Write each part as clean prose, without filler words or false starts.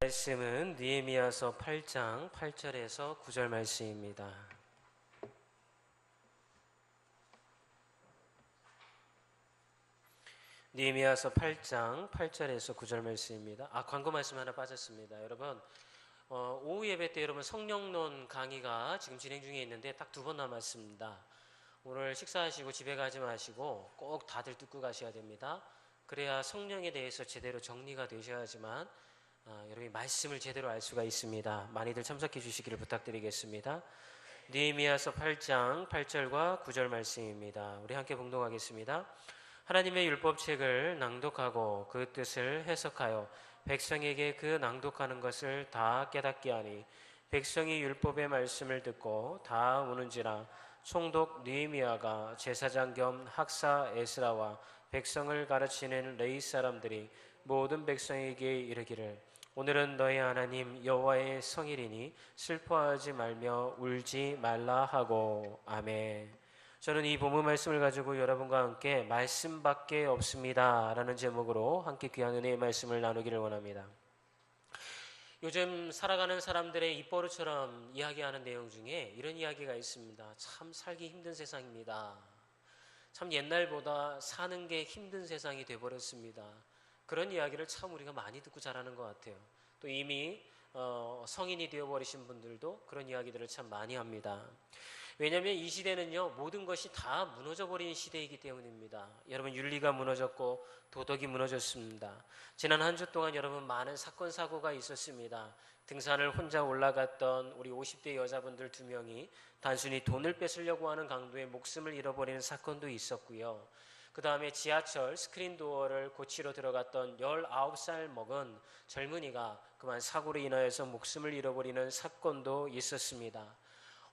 말씀은 느헤미야서 8장 8절에서 9절 말씀입니다. 느헤미야서 8장 8절에서 9절 말씀입니다. 광고 말씀 하나 빠졌습니다. 여러분, 오후 예배 때 여러분 성령론 강의가 지금 진행 중에 있는데 딱 2번 남았습니다. 오늘 식사하시고 집에 가지 마시고 꼭 다들 듣고 가셔야 됩니다. 그래야 성령에 대해서 제대로 정리가 되셔야지만 여러분이 말씀을 제대로 알 수가 있습니다. 많이들 참석해 주시기를 부탁드리겠습니다. 느헤미야서 8장 8절과 9절 말씀입니다. 우리 함께 봉독하겠습니다. 하나님의 율법책을 낭독하고 그 뜻을 해석하여 백성에게 그 낭독하는 것을 다 깨닫게 하니 백성이 율법의 말씀을 듣고 다 우는지라. 총독 느헤미야가 제사장 겸 학사 에스라와 백성을 가르치는 레위 사람들이 모든 백성에게 이르기를 오늘은 너희 하나님 여호와의 성일이니 슬퍼하지 말며 울지 말라 하고. 아멘. 저는 이 본문 말씀을 가지고 여러분과 함께 말씀밖에 없습니다 라는 제목으로 함께 귀한 은혜의 말씀을 나누기를 원합니다. 요즘 살아가는 사람들의 입버릇처럼 이야기하는 내용 중에 이런 이야기가 있습니다. 참 살기 힘든 세상입니다. 참 옛날보다 사는 게 힘든 세상이 돼버렸습니다. 그런 이야기를 참 우리가 많이 듣고 자라는 것 같아요. 또 이미 성인이 되어버리신 분들도 그런 이야기들을 참 많이 합니다. 왜냐하면 이 시대는요, 모든 것이 다 무너져버린 시대이기 때문입니다. 여러분, 윤리가 무너졌고 도덕이 무너졌습니다. 지난 한 주 동안 여러분 많은 사건 사고가 있었습니다. 등산을 혼자 올라갔던 우리 50대 여자분들 2명이 단순히 돈을 뺏으려고 하는 강도에 목숨을 잃어버리는 사건도 있었고요. 그 다음에 지하철 스크린 도어를 고치러 들어갔던 19살 먹은 젊은이가 그만 사고로 인하여서 목숨을 잃어버리는 사건도 있었습니다.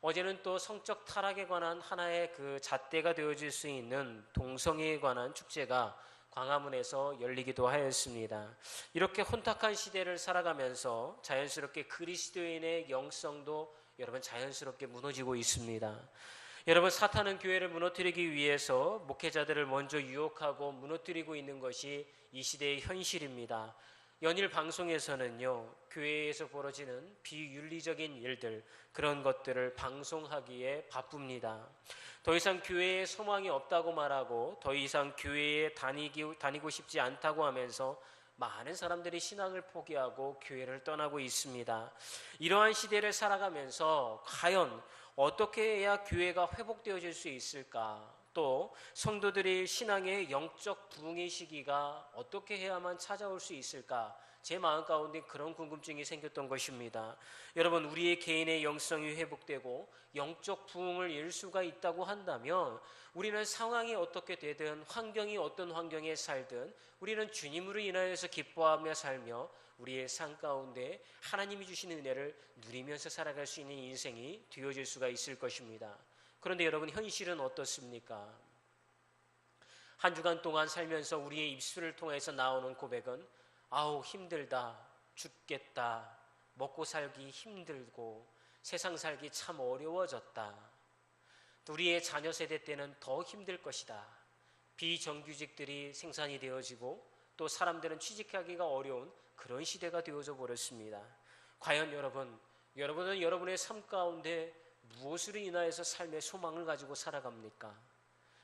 어제는 또 성적 타락에 관한 하나의 그 잣대가 되어줄 수 있는 동성애에 관한 축제가 광화문에서 열리기도 하였습니다. 이렇게 혼탁한 시대를 살아가면서 자연스럽게 그리스도인의 영성도 여러분 자연스럽게 무너지고 있습니다. 여러분, 사탄은 교회를 무너뜨리기 위해서 목회자들을 먼저 유혹하고 무너뜨리고 있는 것이 이 시대의 현실입니다. 연일 방송에서는요, 교회에서 벌어지는 비윤리적인 일들, 그런 것들을 방송하기에 바쁩니다. 더 이상 교회에 소망이 없다고 말하고 더 이상 교회에 다니고 싶지 않다고 하면서 많은 사람들이 신앙을 포기하고 교회를 떠나고 있습니다. 이러한 시대를 살아가면서 과연 어떻게 해야 교회가 회복되어질 수 있을까? 또 성도들의 신앙의 영적 부흥의 시기가 어떻게 해야만 찾아올 수 있을까? 제 마음 가운데 그런 궁금증이 생겼던 것입니다. 여러분, 우리의 개인의 영성이 회복되고 영적 부흥을 이룰 수가 있다고 한다면 우리는 상황이 어떻게 되든 환경이 어떤 환경에 살든 우리는 주님으로 인하여서 기뻐하며 살며 우리의 삶 가운데 하나님이 주시는 은혜를 누리면서 살아갈 수 있는 인생이 되어질 수가 있을 것입니다. 그런데 여러분, 현실은 어떻습니까? 한 주간 동안 살면서 우리의 입술을 통해서 나오는 고백은 아우 힘들다, 죽겠다, 먹고 살기 힘들고 세상 살기 참 어려워졌다. 우리의 자녀 세대 때는 더 힘들 것이다. 비정규직들이 생산이 되어지고 또 사람들은 취직하기가 어려운 그런 시대가 되어져 버렸습니다. 과연 여러분은 여러분의 삶 가운데 무엇으로 인하여서 삶의 소망을 가지고 살아갑니까?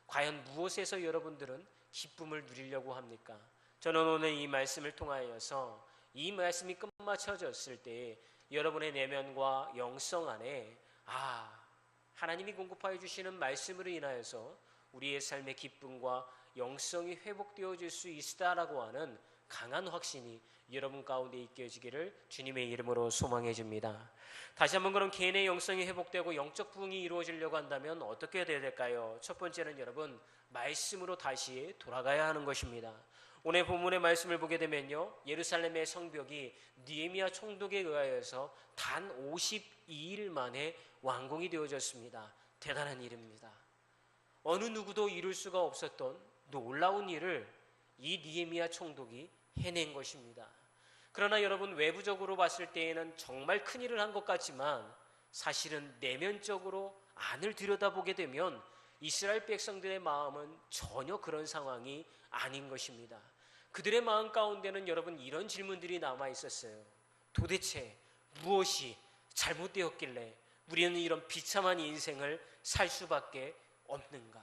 과연 무엇에서 여러분들은 기쁨을 누리려고 합니까? 저는 오늘 이 말씀을 통하여서 이 말씀이 끝마쳐졌을 때 여러분의 내면과 영성 안에 하나님이 공급하여 주시는 말씀으로 인하여서 우리의 삶의 기쁨과 영성이 회복되어질 수 있다라고 하는 강한 확신이 여러분 가운데 있게지기를 주님의 이름으로 소망해 줍니다. 다시 한번 그럼 개인의 영성이 회복되고 영적 부흥이 이루어지려고 한다면 어떻게 해야 될까요? 첫 번째는 여러분 말씀으로 다시 돌아가야 하는 것입니다. 오늘 본문의 말씀을 보게 되면요, 예루살렘의 성벽이 느헤미야 총독에 의하여서 단 52일 만에 완공이 되어졌습니다. 대단한 일입니다. 어느 누구도 이룰 수가 없었던 놀라운 일을 이 느헤미야 총독이 해낸 것입니다. 그러나 여러분, 외부적으로 봤을 때에는 정말 큰 일을 한 것 같지만 사실은 내면적으로 안을 들여다보게 되면 이스라엘 백성들의 마음은 전혀 그런 상황이 아닌 것입니다. 그들의 마음 가운데는 여러분 이런 질문들이 남아 있었어요. 도대체 무엇이 잘못되었길래 우리는 이런 비참한 인생을 살 수밖에 없는가?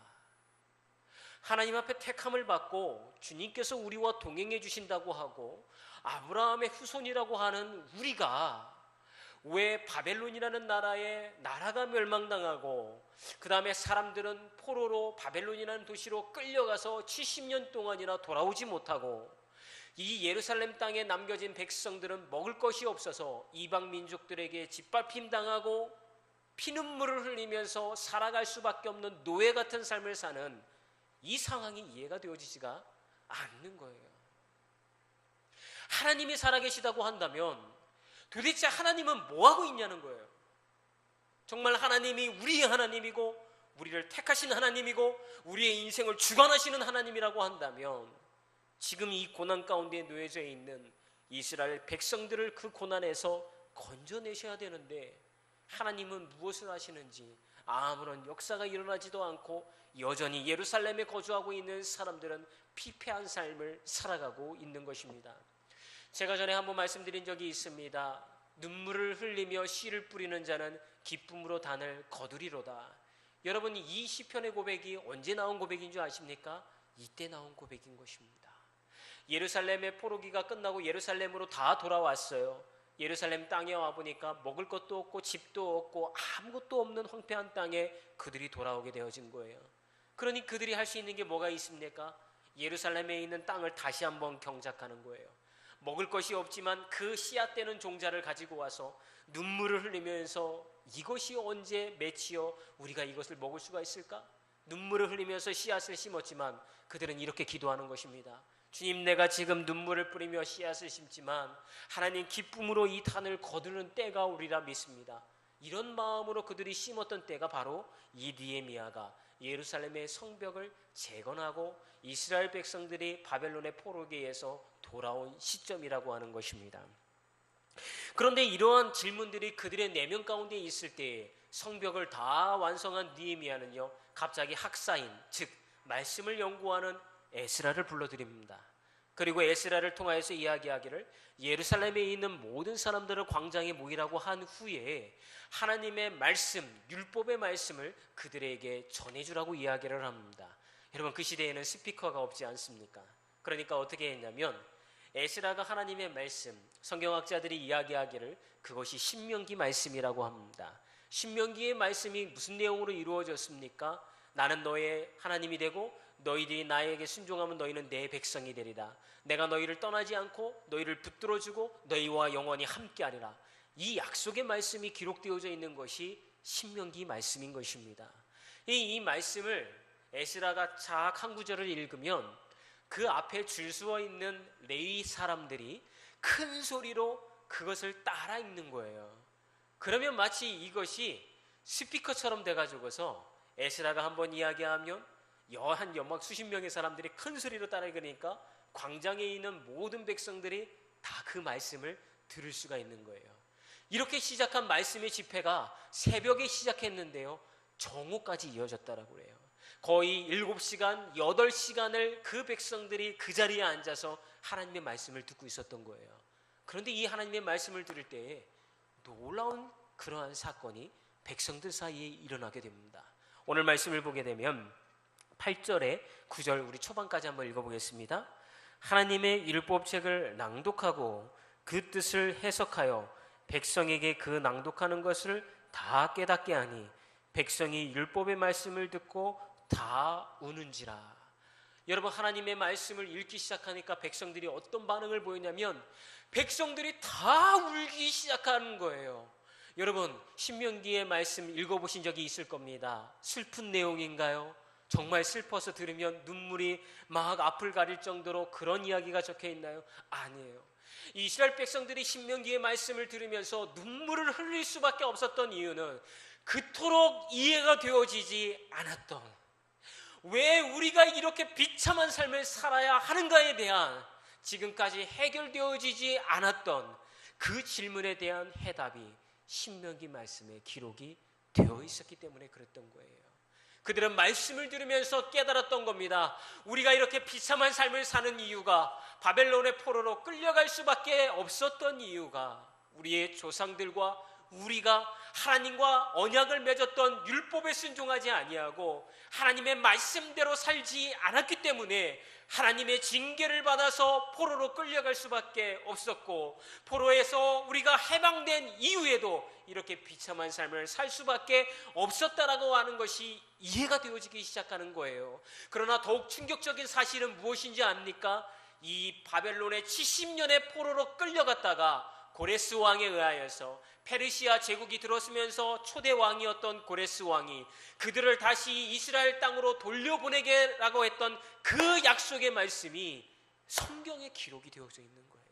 하나님 앞에 택함을 받고 주님께서 우리와 동행해 주신다고 하고 아브라함의 후손이라고 하는 우리가 왜 바벨론이라는 나라가 멸망당하고 그 다음에 사람들은 포로로 바벨론이라는 도시로 끌려가서 70년 동안이나 돌아오지 못하고 이 예루살렘 땅에 남겨진 백성들은 먹을 것이 없어서 이방 민족들에게 짓밟힘 당하고 피눈물을 흘리면서 살아갈 수밖에 없는 노예 같은 삶을 사는 이 상황이 이해가 되어지지가 않는 거예요. 하나님이 살아계시다고 한다면 도대체 하나님은 뭐하고 있냐는 거예요. 정말 하나님이 우리의 하나님이고 우리를 택하신 하나님이고 우리의 인생을 주관하시는 하나님이라고 한다면 지금 이 고난 가운데 놓여져 있는 이스라엘 백성들을 그 고난에서 건져내셔야 되는데 하나님은 무엇을 하시는지 아무런 역사가 일어나지도 않고 여전히 예루살렘에 거주하고 있는 사람들은 피폐한 삶을 살아가고 있는 것입니다. 제가 전에 한번 말씀드린 적이 있습니다. 눈물을 흘리며 씨를 뿌리는 자는 기쁨으로 단을 거두리로다. 여러분, 이 시편의 고백이 언제 나온 고백인 줄 아십니까? 이때 나온 고백인 것입니다. 예루살렘의 포로기가 끝나고 예루살렘으로 다 돌아왔어요. 예루살렘 땅에 와보니까 먹을 것도 없고 집도 없고 아무것도 없는 황폐한 땅에 그들이 돌아오게 되어진 거예요. 그러니 그들이 할 수 있는 게 뭐가 있습니까? 예루살렘에 있는 땅을 다시 한번 경작하는 거예요. 먹을 것이 없지만 그 씨앗되는 종자를 가지고 와서 눈물을 흘리면서 이것이 언제 맺히어 우리가 이것을 먹을 수가 있을까? 눈물을 흘리면서 씨앗을 심었지만 그들은 이렇게 기도하는 것입니다. 주님, 내가 지금 눈물을 뿌리며 씨앗을 심지만 하나님 기쁨으로 이 단을 거두는 때가 오리라 믿습니다. 이런 마음으로 그들이 심었던 때가 바로 이 느헤미야가 예루살렘의 성벽을 재건하고 이스라엘 백성들이 바벨론의 포로기에서 돌아온 시점이라고 하는 것입니다. 그런데 이러한 질문들이 그들의 내면 가운데 있을 때에 성벽을 다 완성한 느헤미야는요, 갑자기 학사인, 즉 말씀을 연구하는 에스라를 불러드립니다. 그리고 에스라를 통하여서 이야기하기를 예루살렘에 있는 모든 사람들을 광장에 모이라고 한 후에 하나님의 말씀, 율법의 말씀을 그들에게 전해주라고 이야기를 합니다. 여러분, 그 시대에는 스피커가 없지 않습니까? 그러니까 어떻게 했냐면 에스라가 하나님의 말씀, 성경학자들이 이야기하기를 그것이 신명기 말씀이라고 합니다. 신명기의 말씀이 무슨 내용으로 이루어졌습니까? 나는 너의 하나님이 되고 너희들이 나에게 순종하면 너희는 내 백성이 되리라. 내가 너희를 떠나지 않고 너희를 붙들어주고 너희와 영원히 함께하리라. 이 약속의 말씀이 기록되어져 있는 것이 신명기 말씀인 것입니다. 이 말씀을 에스라가 쫙 한 구절을 읽으면 그 앞에 줄 서어 있는 레위 사람들이 큰 소리로 그것을 따라 읽는 거예요. 그러면 마치 이것이 스피커처럼 돼가지고서 에스라가 한번 이야기하면 막 수십 명의 사람들이 큰 소리로 따라 읽으니까 광장에 있는 모든 백성들이 다 그 말씀을 들을 수가 있는 거예요. 이렇게 시작한 말씀의 집회가 새벽에 시작했는데요, 정오까지 이어졌다라고 그래요. 거의 7시간, 8시간을 그 백성들이 그 자리에 앉아서 하나님의 말씀을 듣고 있었던 거예요. 그런데 이 하나님의 말씀을 들을 때에 놀라운 그러한 사건이 백성들 사이에 일어나게 됩니다. 오늘 말씀을 보게 되면 8절에 9절 우리 초반까지 한번 읽어보겠습니다. 하나님의 율법책을 낭독하고 그 뜻을 해석하여 백성에게 그 낭독하는 것을 다 깨닫게 하니 백성이 율법의 말씀을 듣고 다 우는지라. 여러분, 하나님의 말씀을 읽기 시작하니까 백성들이 어떤 반응을 보이냐면 백성들이 다 울기 시작하는 거예요. 여러분, 신명기의 말씀 읽어보신 적이 있을 겁니다. 슬픈 내용인가요? 정말 슬퍼서 들으면 눈물이 막 앞을 가릴 정도로 그런 이야기가 적혀 있나요? 아니에요. 이스라엘 백성들이 신명기의 말씀을 들으면서 눈물을 흘릴 수밖에 없었던 이유는 그토록 이해가 되어지지 않았던, 왜 우리가 이렇게 비참한 삶을 살아야 하는가에 대한 지금까지 해결되어지지 않았던 그 질문에 대한 해답이 신명기 말씀에 기록이 되어 있었기 때문에 그랬던 거예요. 그들은 말씀을 들으면서 깨달았던 겁니다. 우리가 이렇게 비참한 삶을 사는 이유가, 바벨론의 포로로 끌려갈 수밖에 없었던 이유가 우리의 조상들과 우리가 하나님과 언약을 맺었던 율법에 순종하지 아니하고 하나님의 말씀대로 살지 않았기 때문에 하나님의 징계를 받아서 포로로 끌려갈 수밖에 없었고, 포로에서 우리가 해방된 이후에도 이렇게 비참한 삶을 살 수밖에 없었다라고 하는 것이 이해가 되어지기 시작하는 거예요. 그러나 더욱 충격적인 사실은 무엇인지 압니까? 이 바벨론의 70년의 포로로 끌려갔다가 고레스 왕에 의하여서 페르시아 제국이 들어서면서 초대 왕이었던 고레스 왕이 그들을 다시 이스라엘 땅으로 돌려보내게라고 했던 그 약속의 말씀이 성경에 기록이 되어져 있는 거예요.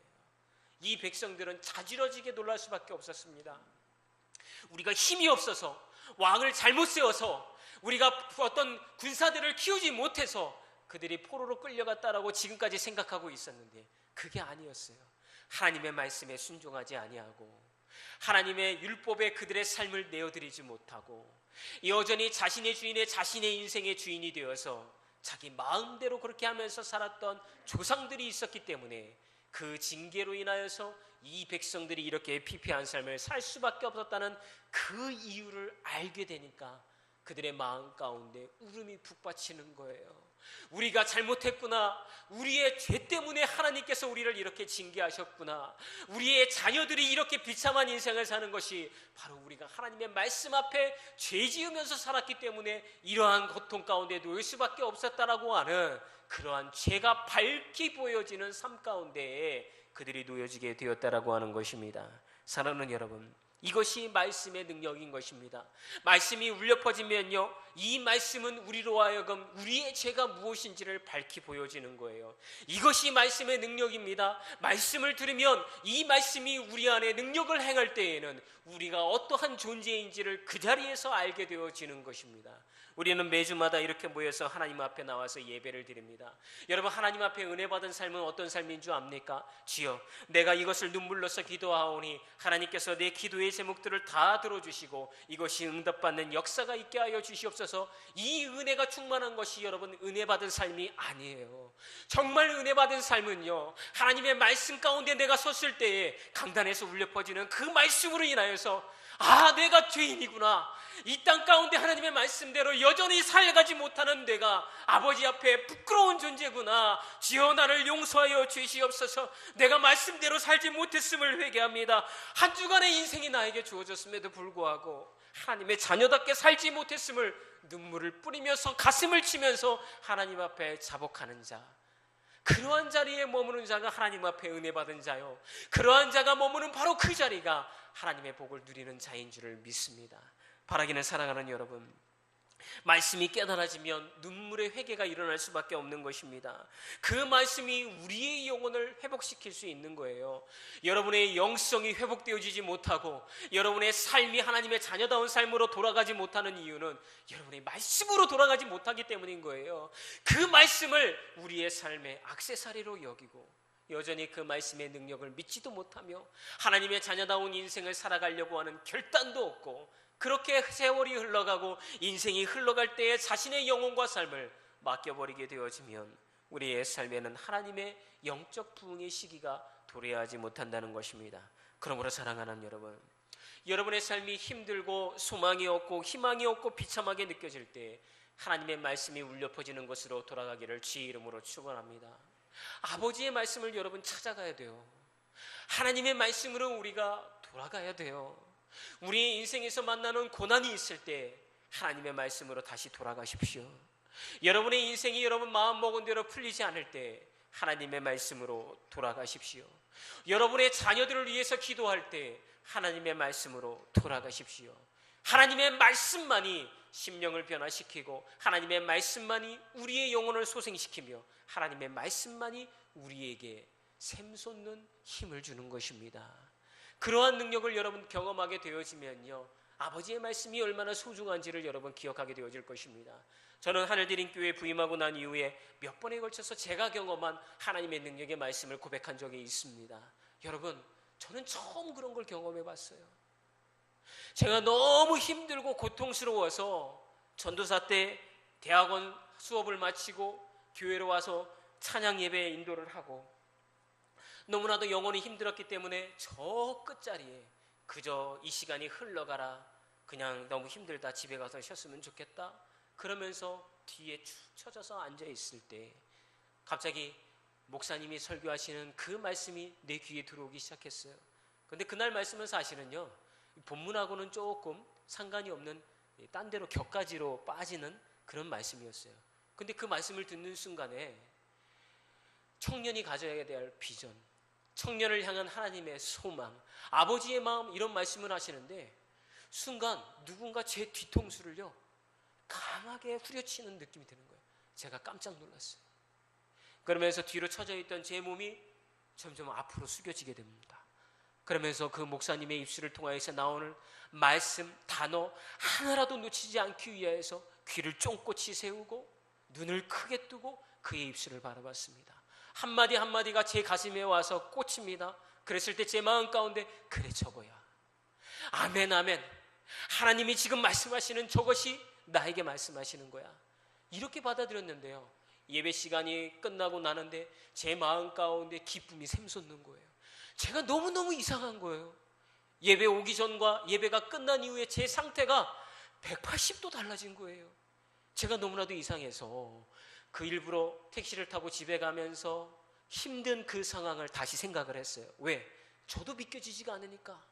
이 백성들은 자지러지게 놀랄 수밖에 없었습니다. 우리가 힘이 없어서, 왕을 잘못 세워서, 우리가 어떤 군사들을 키우지 못해서 그들이 포로로 끌려갔다라고 지금까지 생각하고 있었는데 그게 아니었어요. 하나님의 말씀에 순종하지 아니하고 하나님의 율법에 그들의 삶을 내어드리지 못하고 여전히 자신의 주인의 자신의 인생의 주인이 되어서 자기 마음대로 그렇게 하면서 살았던 조상들이 있었기 때문에 그 징계로 인하여서 이 백성들이 이렇게 피폐한 삶을 살 수밖에 없었다는 그 이유를 알게 되니까 그들의 마음 가운데 울음이 북받치는 거예요. 우리가 잘못했구나. 우리의 죄 때문에 하나님께서 우리를 이렇게 징계하셨구나. 우리의 자녀들이 이렇게 비참한 인생을 사는 것이 바로 우리가 하나님의 말씀 앞에 죄 지으면서 살았기 때문에 이러한 고통 가운데 놓일 수밖에 없었다라고 하는 그러한 죄가 밝히 보여지는 삶 가운데에 그들이 놓여지게 되었다라고 하는 것입니다. 사랑하는 여러분, 이것이 말씀의 능력인 것입니다. 말씀이 울려 퍼지면요, 이 말씀은 우리로 하여금 우리의 죄가 무엇인지를 밝히 보여지는 거예요. 이것이 말씀의 능력입니다. 말씀을 들으면 이 말씀이 우리 안에 능력을 행할 때에는 우리가 어떠한 존재인지를 그 자리에서 알게 되어지는 것입니다. 우리는 매주마다 이렇게 모여서 하나님 앞에 나와서 예배를 드립니다. 여러분, 하나님 앞에 은혜 받은 삶은 어떤 삶인 줄 압니까? 주여, 내가 이것을 눈물로써 기도하오니 하나님께서 내 기도의 제목들을 다 들어주시고 이것이 응답받는 역사가 있게 하여 주시옵소서. 이 은혜가 충만한 것이 여러분 은혜 받은 삶이 아니에요. 정말 은혜 받은 삶은요, 하나님의 말씀 가운데 내가 섰을 때에 강단에서 울려 퍼지는 그 말씀으로 인하여서 내가 죄인이구나. 이 땅 가운데 하나님의 말씀대로 여전히 살아가지 못하는 내가 아버지 앞에 부끄러운 존재구나. 주여, 나를 용서하여 주시옵소서. 내가 말씀대로 살지 못했음을 회개합니다. 한 주간의 인생이 나에게 주어졌음에도 불구하고 하나님의 자녀답게 살지 못했음을 눈물을 뿌리면서 가슴을 치면서 하나님 앞에 자복하는 자, 그러한 자리에 머무는 자가 하나님 앞에 은혜 받은 자요, 그러한 자가 머무는 바로 그 자리가 하나님의 복을 누리는 자인 줄을 믿습니다. 바라기는 사랑하는 여러분, 말씀이 깨달아지면 눈물의 회개가 일어날 수밖에 없는 것입니다. 그 말씀이 우리의 영혼을 회복시킬 수 있는 거예요. 여러분의 영성이 회복되어지지 못하고 여러분의 삶이 하나님의 자녀다운 삶으로 돌아가지 못하는 이유는 여러분의 말씀으로 돌아가지 못하기 때문인 거예요. 그 말씀을 우리의 삶의 액세서리로 여기고 여전히 그 말씀의 능력을 믿지도 못하며 하나님의 자녀다운 인생을 살아가려고 하는 결단도 없고, 그렇게 세월이 흘러가고 인생이 흘러갈 때에 자신의 영혼과 삶을 맡겨버리게 되어지면 우리의 삶에는 하나님의 영적 부흥의 시기가 도래하지 못한다는 것입니다. 그러므로 사랑하는 여러분, 여러분의 삶이 힘들고 소망이 없고 희망이 없고 비참하게 느껴질 때 하나님의 말씀이 울려 퍼지는 것으로 돌아가기를 주의 이름으로 축원합니다. 아버지의 말씀을 여러분 찾아가야 돼요. 하나님의 말씀으로 우리가 돌아가야 돼요. 우리의 인생에서 만나는 고난이 있을 때 하나님의 말씀으로 다시 돌아가십시오. 여러분의 인생이 여러분 마음먹은 대로 풀리지 않을 때 하나님의 말씀으로 돌아가십시오. 여러분의 자녀들을 위해서 기도할 때 하나님의 말씀으로 돌아가십시오. 하나님의 말씀만이 심령을 변화시키고 하나님의 말씀만이 우리의 영혼을 소생시키며 하나님의 말씀만이 우리에게 샘솟는 힘을 주는 것입니다. 그러한 능력을 여러분 경험하게 되어지면요, 아버지의 말씀이 얼마나 소중한지를 여러분 기억하게 되어질 것입니다. 저는 하늘드림교회에 부임하고 난 이후에 몇 번에 걸쳐서 제가 경험한 하나님의 능력의 말씀을 고백한 적이 있습니다. 여러분, 저는 처음 그런 걸 경험해 봤어요. 제가 너무 힘들고 고통스러워서 전도사 때 대학원 수업을 마치고 교회로 와서 찬양 예배에 인도를 하고 너무나도 영혼이 힘들었기 때문에 저 끝자리에 그저 이 시간이 흘러가라, 그냥 너무 힘들다, 집에 가서 쉬었으면 좋겠다, 그러면서 뒤에 축 처져서 앉아있을 때 갑자기 목사님이 설교하시는 그 말씀이 내 귀에 들어오기 시작했어요. 그런데 그날 말씀은 사실은요, 본문하고는 조금 상관이 없는 딴 데로 격가지로 빠지는 그런 말씀이었어요. 근데 그 말씀을 듣는 순간에 청년이 가져야 될 비전, 청년을 향한 하나님의 소망, 아버지의 마음, 이런 말씀을 하시는데 순간 누군가 제 뒤통수를요 강하게 후려치는 느낌이 드는 거예요. 제가 깜짝 놀랐어요. 그러면서 뒤로 처져 있던 제 몸이 점점 앞으로 숙여지게 됩니다. 그러면서 그 목사님의 입술을 통하여서 나오는 말씀, 단어 하나라도 놓치지 않기 위하여서 귀를 쫑긋이 세우고 눈을 크게 뜨고 그의 입술을 바라봤습니다. 한마디 한마디가 제 가슴에 와서 꽂힙니다. 그랬을 때 제 마음 가운데, 그래 저거야, 아멘 아멘, 하나님이 지금 말씀하시는 저것이 나에게 말씀하시는 거야, 이렇게 받아들였는데요, 예배 시간이 끝나고 나는데 제 마음 가운데 기쁨이 샘솟는 거예요. 제가 너무너무 이상한 거예요. 예배 오기 전과 예배가 끝난 이후에 제 상태가 180도 달라진 거예요. 제가 너무나도 이상해서 그 일부러 택시를 타고 집에 가면서 힘든 그 상황을 다시 생각을 했어요. 왜? 저도 믿겨지지가 않으니까.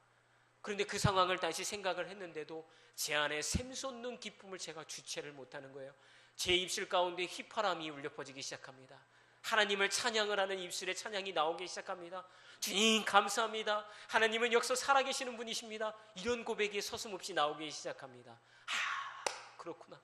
그런데 그 상황을 다시 생각을 했는데도 제 안에 샘솟는 기쁨을 제가 주체를 못하는 거예요. 제 입술 가운데 휘파람이 울려 퍼지기 시작합니다. 하나님을 찬양을 하는 입술에 찬양이 나오기 시작합니다. 주님 감사합니다, 하나님은 역사 살아계시는 분이십니다, 이런 고백이 서슴없이 나오기 시작합니다. 그렇구나.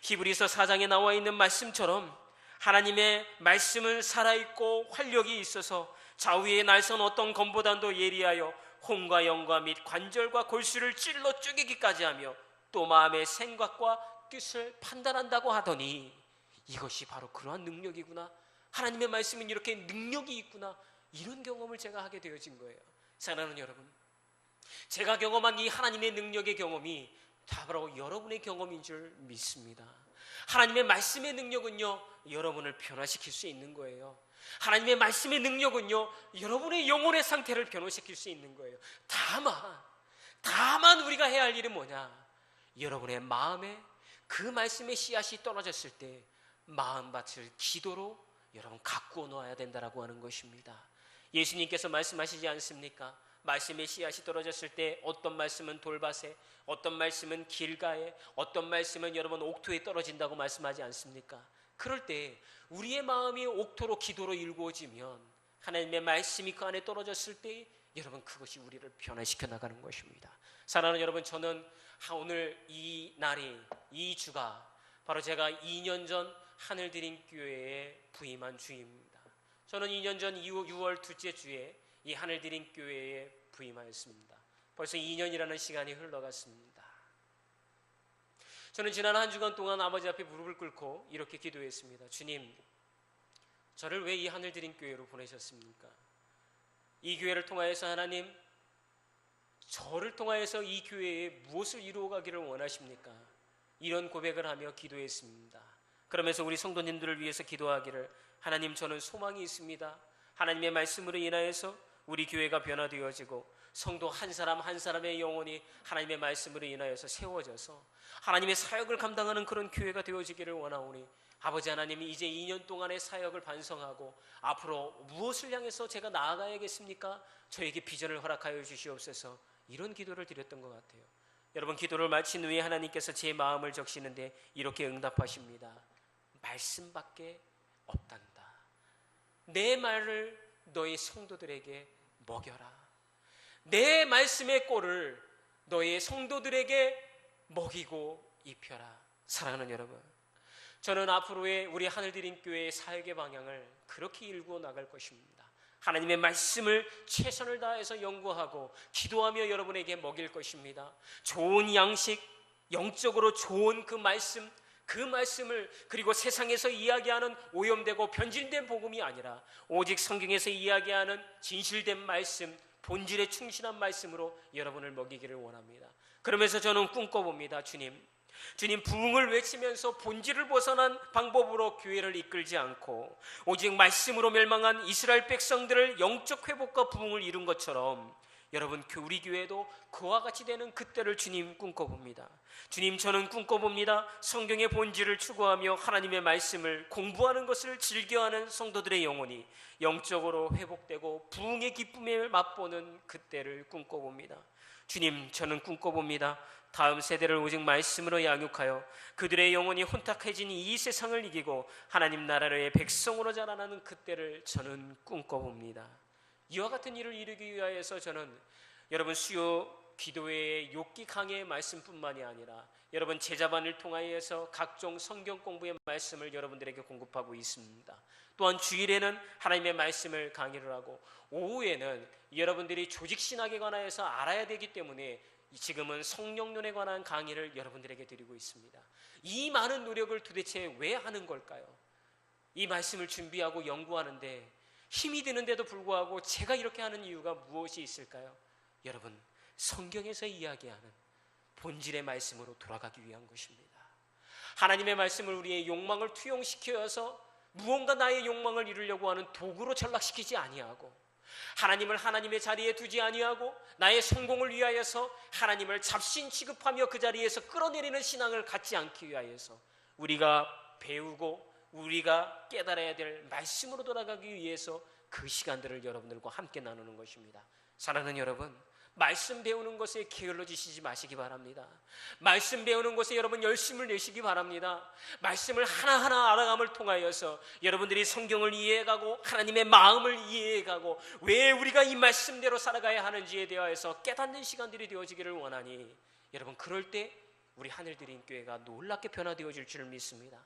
히브리서 4장에 나와 있는 말씀처럼 하나님의 말씀은 살아있고 활력이 있어서 좌우의 날선 어떤 검보단도 예리하여 혼과 영과 및 관절과 골수를 찔러 쪼개기까지 하며 또 마음의 생각과 뜻을 판단한다고 하더니, 이것이 바로 그러한 능력이구나, 하나님의 말씀은 이렇게 능력이 있구나, 이런 경험을 제가 하게 되어진 거예요. 사랑하는 여러분, 제가 경험한 이 하나님의 능력의 경험이 다 바로 여러분의 경험인 줄 믿습니다. 하나님의 말씀의 능력은요, 여러분을 변화시킬 수 있는 거예요. 하나님의 말씀의 능력은요, 여러분의 영혼의 상태를 변화시킬 수 있는 거예요. 다만 우리가 해야 할 일은 뭐냐? 여러분의 마음에 그 말씀의 씨앗이 떨어졌을 때 마음밭을 기도로 여러분 가꾸어 놓아야 된다라고 하는 것입니다. 예수님께서 말씀하시지 않습니까? 말씀의 씨앗이 떨어졌을 때 어떤 말씀은 돌밭에, 어떤 말씀은 길가에, 어떤 말씀은 여러분 옥토에 떨어진다고 말씀하지 않습니까? 그럴 때 우리의 마음이 옥토로 기도로 일구어지면 하나님의 말씀이 그 안에 떨어졌을 때 여러분 그것이 우리를 변화시켜 나가는 것입니다. 사랑하는 여러분, 저는 오늘 이 날이, 이 주가 바로 제가 2년 전 하늘드림교회에 부임한 주입니다. 저는 2년 전 6월 둘째 주에 이 하늘드림교회에 부임하였습니다. 벌써 2년이라는 시간이 흘러갔습니다. 저는 지난 한 주간 동안 아버지 앞에 무릎을 꿇고 이렇게 기도했습니다. 주님, 저를 왜 이 하늘드림교회로 보내셨습니까? 이 교회를 통하여서 하나님, 저를 통하여서 이 교회에 무엇을 이루어가기를 원하십니까? 이런 고백을 하며 기도했습니다. 그러면서 우리 성도님들을 위해서 기도하기를, 하나님, 저는 소망이 있습니다. 하나님의 말씀으로 인하여서 우리 교회가 변화되어지고 성도 한 사람 한 사람의 영혼이 하나님의 말씀으로 인하여서 세워져서 하나님의 사역을 감당하는 그런 교회가 되어지기를 원하오니, 아버지 하나님이 이제 2년 동안의 사역을 반성하고 앞으로 무엇을 향해서 제가 나아가야겠습니까? 저에게 비전을 허락하여 주시옵소서, 이런 기도를 드렸던 것 같아요. 여러분, 기도를 마친 후에 하나님께서 제 마음을 적시는데 이렇게 응답하십니다. 말씀밖에 없단다. 내 말을 너희 성도들에게 먹여라. 내 말씀의 꼴을 너희 성도들에게 먹이고 입혀라. 사랑하는 여러분, 저는 앞으로의 우리 하늘드림교회의 사역의 방향을 그렇게 일구어 나갈 것입니다. 하나님의 말씀을 최선을 다해서 연구하고 기도하며 여러분에게 먹일 것입니다. 좋은 양식, 영적으로 좋은 그 말씀을, 그리고 세상에서 이야기하는 오염되고 변질된 복음이 아니라 오직 성경에서 이야기하는 진실된 말씀, 본질에 충실한 말씀으로 여러분을 먹이기를 원합니다. 그러면서 저는 꿈꿔봅니다. 주님, 주님, 부흥을 외치면서 본질을 벗어난 방법으로 교회를 이끌지 않고 오직 말씀으로 멸망한 이스라엘 백성들을 영적 회복과 부흥을 이룬 것처럼 여러분, 우리 교회도 그와 같이 되는 그때를 주님 꿈꿔봅니다. 주님, 저는 꿈꿔봅니다. 성경의 본질을 추구하며 하나님의 말씀을 공부하는 것을 즐겨하는 성도들의 영혼이 영적으로 회복되고 부흥의 기쁨을 맛보는 그때를 꿈꿔봅니다. 주님, 저는 꿈꿔봅니다. 다음 세대를 오직 말씀으로 양육하여 그들의 영혼이 혼탁해진 이 세상을 이기고 하나님 나라의 백성으로 자라나는 그때를 저는 꿈꿔봅니다. 이와 같은 일을 이루기 위하여서 저는 여러분 수요 기도회의 욥기 강해의 말씀뿐만이 아니라 여러분 제자반을 통하여서 각종 성경 공부의 말씀을 여러분들에게 공급하고 있습니다. 또한 주일에는 하나님의 말씀을 강의를 하고 오후에는 여러분들이 조직신학에 관하여서 알아야 되기 때문에 지금은 성령론에 관한 강의를 여러분들에게 드리고 있습니다. 이 많은 노력을 도대체 왜 하는 걸까요? 이 말씀을 준비하고 연구하는데 힘이 드는데도 불구하고 제가 이렇게 하는 이유가 무엇이 있을까요? 여러분, 성경에서 이야기하는 본질의 말씀으로 돌아가기 위한 것입니다. 하나님의 말씀을 우리의 욕망을 투영시켜서 무언가 나의 욕망을 이루려고 하는 도구로 전락시키지 아니하고 하나님을 하나님의 자리에 두지 아니하고 나의 성공을 위하여서 하나님을 잡신 취급하며 그 자리에서 끌어내리는 신앙을 갖지 않기 위하여서 우리가 배우고 우리가 깨달아야 될 말씀으로 돌아가기 위해서 그 시간들을 여러분들과 함께 나누는 것입니다. 사랑하는 여러분, 말씀 배우는 것에 게을러지시지 마시기 바랍니다. 말씀 배우는 것에 여러분 열심을 내시기 바랍니다. 말씀을 하나하나 알아감을 통하여서 여러분들이 성경을 이해해가고 하나님의 마음을 이해해가고 왜 우리가 이 말씀대로 살아가야 하는지에 대하여서 깨닫는 시간들이 되어지기를 원하니 여러분, 그럴 때 우리 하늘드림교회가 놀랍게 변화되어질 줄 믿습니다.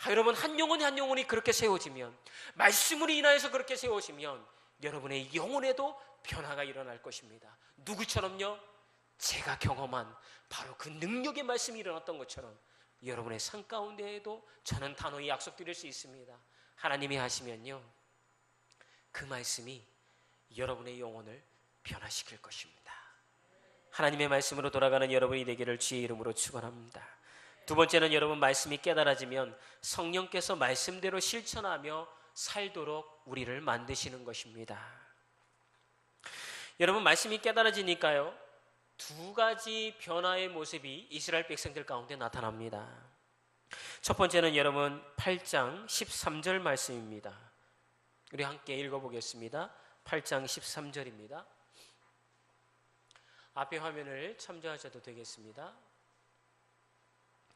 여러분, 한 영혼이 한 영혼이 그렇게 세워지면, 말씀으로 인하여서 그렇게 세워지면 여러분의 영혼에도 변화가 일어날 것입니다. 누구처럼요? 제가 경험한 바로 그 능력의 말씀이 일어났던 것처럼 여러분의 삶 가운데에도 저는 단호히 약속드릴 수 있습니다. 하나님이 하시면요, 그 말씀이 여러분의 영혼을 변화시킬 것입니다. 하나님의 말씀으로 돌아가는 여러분이 되기를 주의 이름으로 축원합니다. 두 번째는 여러분, 말씀이 깨달아지면 성령께서 말씀대로 실천하며 살도록 우리를 만드시는 것입니다. 여러분, 말씀이 깨달아지니까요, 두 가지 변화의 모습이 이스라엘 백성들 가운데 나타납니다. 첫 번째는 여러분 8장 13절 말씀입니다. 우리 함께 읽어보겠습니다. 8장 13절입니다. 앞에 화면을 참조하셔도 되겠습니다.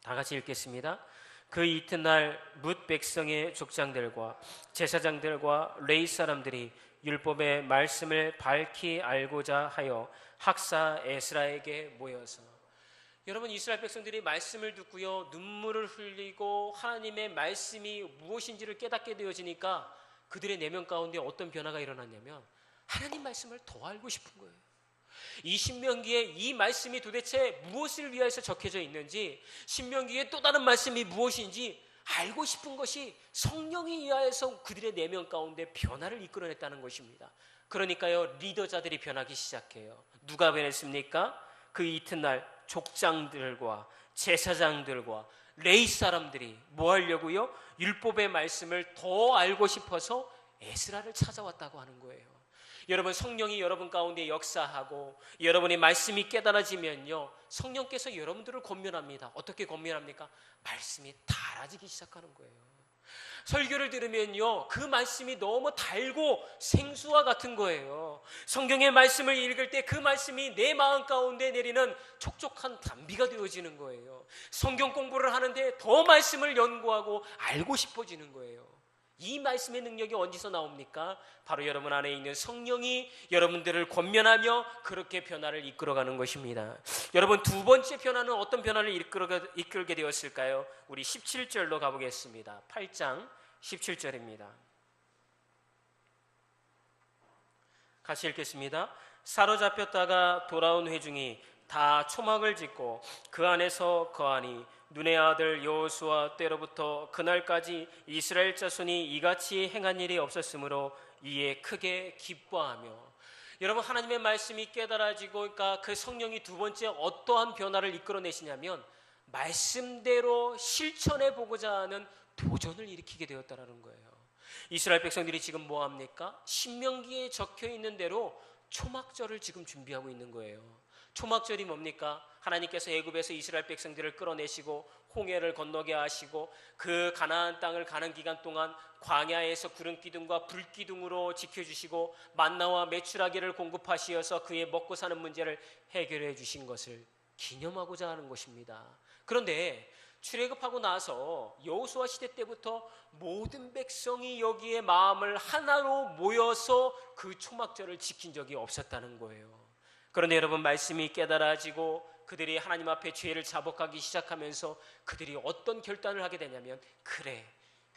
다 같이 읽겠습니다. 그 이튿날 뭇 백성의 족장들과 제사장들과 레위 사람들이 율법의 말씀을 밝히 알고자 하여 학사 에스라에게 모여서, 여러분, 이스라엘 백성들이 말씀을 듣고요, 눈물을 흘리고 하나님의 말씀이 무엇인지를 깨닫게 되어지니까 그들의 내면 가운데 어떤 변화가 일어났냐면 하나님 말씀을 더 알고 싶은 거예요. 이 신명기에 이 말씀이 도대체 무엇을 위하여서 적혀져 있는지, 신명기에 또 다른 말씀이 무엇인지 알고 싶은 것이 성령에 의하여서 그들의 내면 가운데 변화를 이끌어냈다는 것입니다. 그러니까요, 리더자들이 변하기 시작해요. 누가 변했습니까? 그 이튿날 족장들과 제사장들과 레위 사람들이 뭐 하려고요? 율법의 말씀을 더 알고 싶어서 에스라를 찾아왔다고 하는 거예요. 여러분, 성령이 여러분 가운데 역사하고 여러분의 말씀이 깨달아지면요, 성령께서 여러분들을 권면합니다. 어떻게 권면합니까? 말씀이 달아지기 시작하는 거예요. 설교를 들으면요, 그 말씀이 너무 달고 생수와 같은 거예요. 성경의 말씀을 읽을 때 그 말씀이 내 마음 가운데 내리는 촉촉한 단비가 되어지는 거예요. 성경 공부를 하는데 더 말씀을 연구하고 알고 싶어지는 거예요. 이 말씀의 능력이 어디서 나옵니까? 바로 여러분 안에 있는 성령이 여러분들을 권면하며 그렇게 변화를 이끌어가는 것입니다. 여러분, 두 번째 변화는 어떤 변화를 이끌게 되었을까요? 우리 17절로 가보겠습니다. 8장 17절입니다. 같이 읽겠습니다. 사로잡혔다가 돌아온 회중이 다 초막을 짓고 그 안에서 거하니 눈의 아들 여호수아 때로부터 그날까지 이스라엘 자손이 이같이 행한 일이 없었으므로 이에 크게 기뻐하며. 여러분, 하나님의 말씀이 깨달아지고, 그러니까 그 성령이 두 번째 어떠한 변화를 이끌어내시냐면 말씀대로 실천해 보고자 하는 도전을 일으키게 되었다라는 거예요. 이스라엘 백성들이 지금 뭐 합니까? 신명기에 적혀 있는 대로 초막절을 지금 준비하고 있는 거예요. 초막절이 뭡니까? 하나님께서 애굽에서 이스라엘 백성들을 끌어내시고 홍해를 건너게 하시고 그 가나안 땅을 가는 기간 동안 광야에서 구름 기둥과 불 기둥으로 지켜주시고 만나와 메추라기를 공급하시어서 그의 먹고 사는 문제를 해결해 주신 것을 기념하고자 하는 것입니다. 그런데 출애굽하고 나서 여호수아 시대 때부터 모든 백성이 여기에 마음을 하나로 모여서 그 초막절을 지킨 적이 없었다는 거예요. 그런데 여러분, 말씀이 깨달아지고 그들이 하나님 앞에 죄를 자복하기 시작하면서 그들이 어떤 결단을 하게 되냐면, 그래,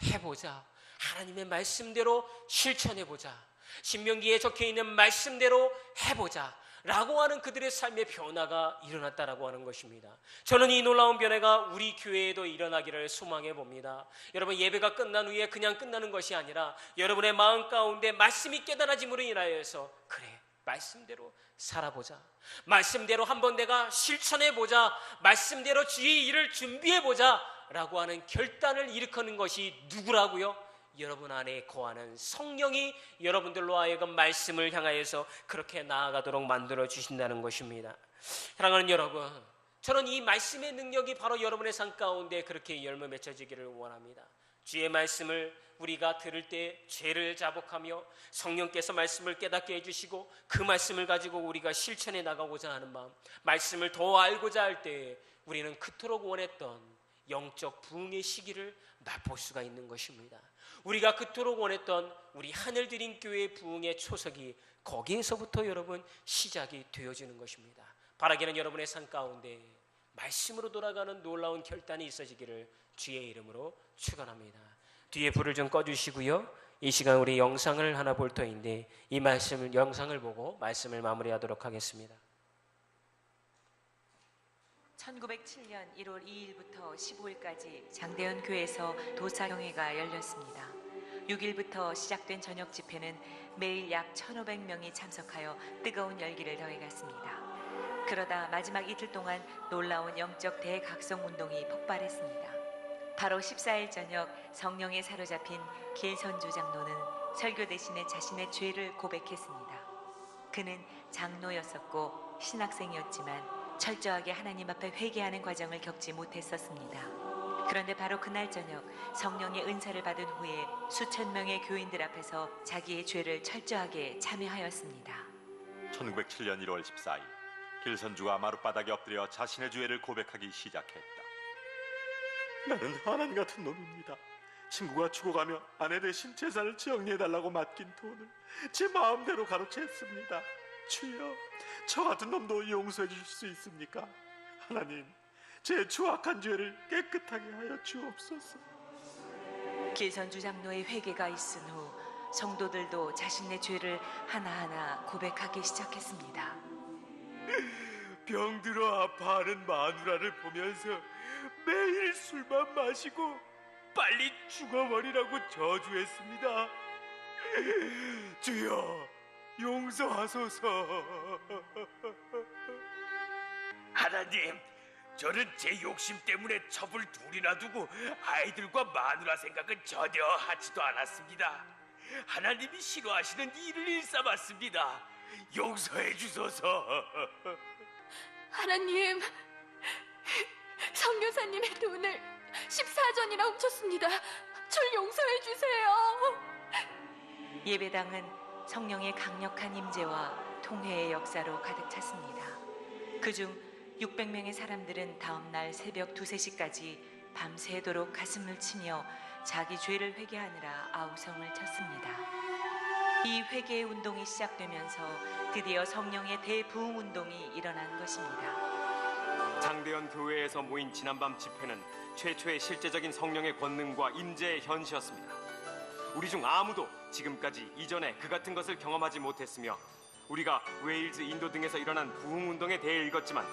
해보자. 하나님의 말씀대로 실천해보자. 신명기에 적혀있는 말씀대로 해보자 라고 하는 그들의 삶의 변화가 일어났다라고 하는 것입니다. 저는 이 놀라운 변화가 우리 교회에도 일어나기를 소망해 봅니다. 여러분, 예배가 끝난 후에 그냥 끝나는 것이 아니라 여러분의 마음 가운데 말씀이 깨달아짐으로 인하여서, 그래, 말씀대로 살아보자. 말씀대로 한번 내가 실천해보자. 말씀대로 주의 일을 준비해보자 라고 하는 결단을 일으키는 것이 누구라고요? 여러분 안에 거하는 성령이 여러분들로 하여금 말씀을 향하여서 그렇게 나아가도록 만들어 주신다는 것입니다. 사랑하는 여러분, 저는 이 말씀의 능력이 바로 여러분의 삶 가운데 그렇게 열매 맺혀지기를 원합니다. 주의 말씀을 우리가 들을 때 죄를 자복하며 성령께서 말씀을 깨닫게 해주시고 그 말씀을 가지고 우리가 실천해 나가고자 하는 마음, 말씀을 더 알고자 할 때 우리는 그토록 원했던 영적 부흥의 시기를 맛볼 수가 있는 것입니다. 우리가 그토록 원했던 우리 하늘드림 교회의 부흥의 초석이 거기에서부터 여러분 시작이 되어지는 것입니다. 바라기는 여러분의 삶 가운데 말씀으로 돌아가는 놀라운 결단이 있어지기를 주의 이름으로 축원합니다. 뒤에 불을 좀 꺼주시고요. 이 시간 우리 영상을 하나 볼 터인데 이 말씀을, 영상을 보고 말씀을 마무리하도록 하겠습니다. 1907년 1월 2일부터 15일까지 장대현 교회에서 도사경회가 열렸습니다. 6일부터 시작된 저녁 집회는 매일 약 1,500명이 참석하여 뜨거운 열기를 더해갔습니다. 그러다 마지막 이틀 동안 놀라운 영적 대각성 운동이 폭발했습니다. 바로 14일 저녁 성령에 사로잡힌 길선주 장로는 설교 대신에 자신의 죄를 고백했습니다. 그는 장로였었고 신학생이었지만 철저하게 하나님 앞에 회개하는 과정을 겪지 못했었습니다. 그런데 바로 그날 저녁 성령의 은사를 받은 후에 수천 명의 교인들 앞에서 자기의 죄를 철저하게 참여하였습니다. 1907년 1월 14일 길선주가 마룻바닥에 엎드려 자신의 죄를 고백하기 시작했다. 나는 하나님 같은 놈입니다. 친구가 죽어가며 아내 대신 재산을 정리해달라고 맡긴 돈을 제 마음대로 가로챘습니다. 주여, 저 같은 놈도 용서해 주실 수 있습니까? 하나님, 제 추악한 죄를 깨끗하게 하여 주옵소서. 길선주 장로의 회개가 있은 후 성도들도 자신의 죄를 하나하나 고백하기 시작했습니다. 병들어 아파하는 마누라를 보면서 매일 술만 마시고 빨리 죽어버리라고 저주했습니다. 주여, 용서하소서. 하나님, 저는 제 욕심 때문에 첩을 둘이나 두고 아이들과 마누라 생각은 전혀 하지도 않았습니다. 하나님이 싫어하시는 일을 일삼았습니다. 용서해 주소서. 하나님, 성교사님의 돈을 14전이나 훔쳤습니다. 절 용서해 주세요. 예배당은 성령의 강력한 임재와 통회의 역사로 가득 찼습니다. 그중 600명의 사람들은 다음날 새벽 2, 3시까지 밤새도록 가슴을 치며 자기 죄를 회개하느라 아우성을 쳤습니다. 이 회개의 운동이 시작되면서 드디어 성령의 대부흥 운동이 일어난 것입니다. 장대현 교회에서 모인 지난밤 집회는 최초의 실제적인 성령의 권능과 임재의 현시였습니다. 우리 중 아무도 지금까지 이전에 그 같은 것을 경험하지 못했으며 우리가 웨일즈, 인도 등에서 일어난 부흥 운동에 대해 읽었지만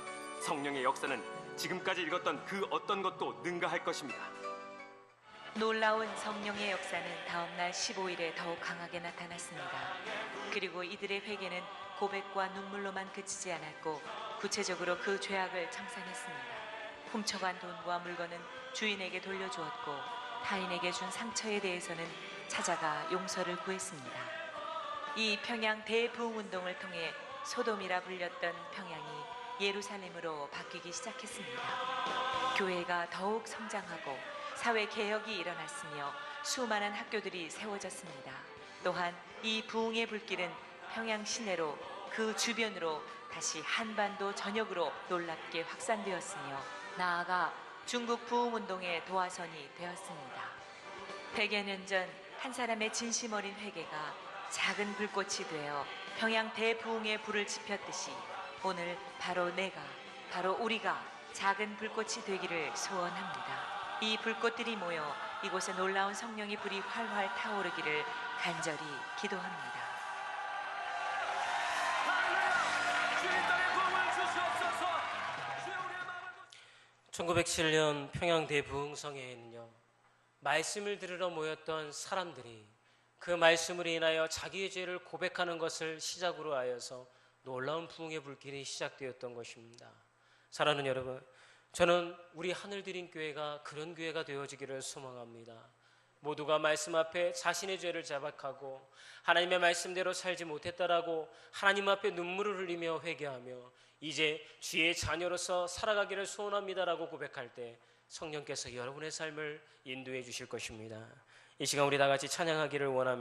성령의 역사는 지금까지 읽었던 그 어떤 것도 능가할 것입니다. 놀라운 성령의 역사는 다음날 15일에 더욱 강하게 나타났습니다. 그리고 이들의 회개는 고백과 눈물로만 그치지 않았고 구체적으로 그 죄악을 청산했습니다. 훔쳐간 돈과 물건은 주인에게 돌려주었고 타인에게 준 상처에 대해서는 찾아가 용서를 구했습니다. 이 평양 대부흥운동을 통해 소돔이라 불렸던 평양이 예루살렘으로 바뀌기 시작했습니다. 교회가 더욱 성장하고 사회 개혁이 일어났으며 수많은 학교들이 세워졌습니다. 또한 이 부흥의 불길은 평양 시내로 그 주변으로 다시 한반도 전역으로 놀랍게 확산되었으며 나아가 중국 부흥운동의 도화선이 되었습니다. 100여 년 전 한 사람의 진심 어린 회개가 작은 불꽃이 되어 평양 대부흥의 불을 지폈듯이 오늘 바로 내가, 바로 우리가 작은 불꽃이 되기를 소원합니다. 이 불꽃들이 모여 이곳에 놀라운 성령의 불이 활활 타오르기를 간절히 기도합니다. 1907년 평양 대부흥성회에는요, 말씀을 들으러 모였던 사람들이 그 말씀으로 인하여 자기의 죄를 고백하는 것을 시작으로 하여서 놀라운 부흥의 불길이 시작되었던 것입니다. 사랑하는 여러분, 저는 우리 하늘드림 교회가 그런 교회가 되어지기를 소망합니다. 모두가 말씀 앞에 자신의 죄를 자박하고 하나님의 말씀대로 살지 못했다라고 하나님 앞에 눈물을 흘리며 회개하며 이제 주의 자녀로서 살아가기를 소원합니다라고 고백할 때 성령께서 여러분의 삶을 인도해 주실 것입니다. 이 시간 우리 다 같이 찬양하기를 원합니다.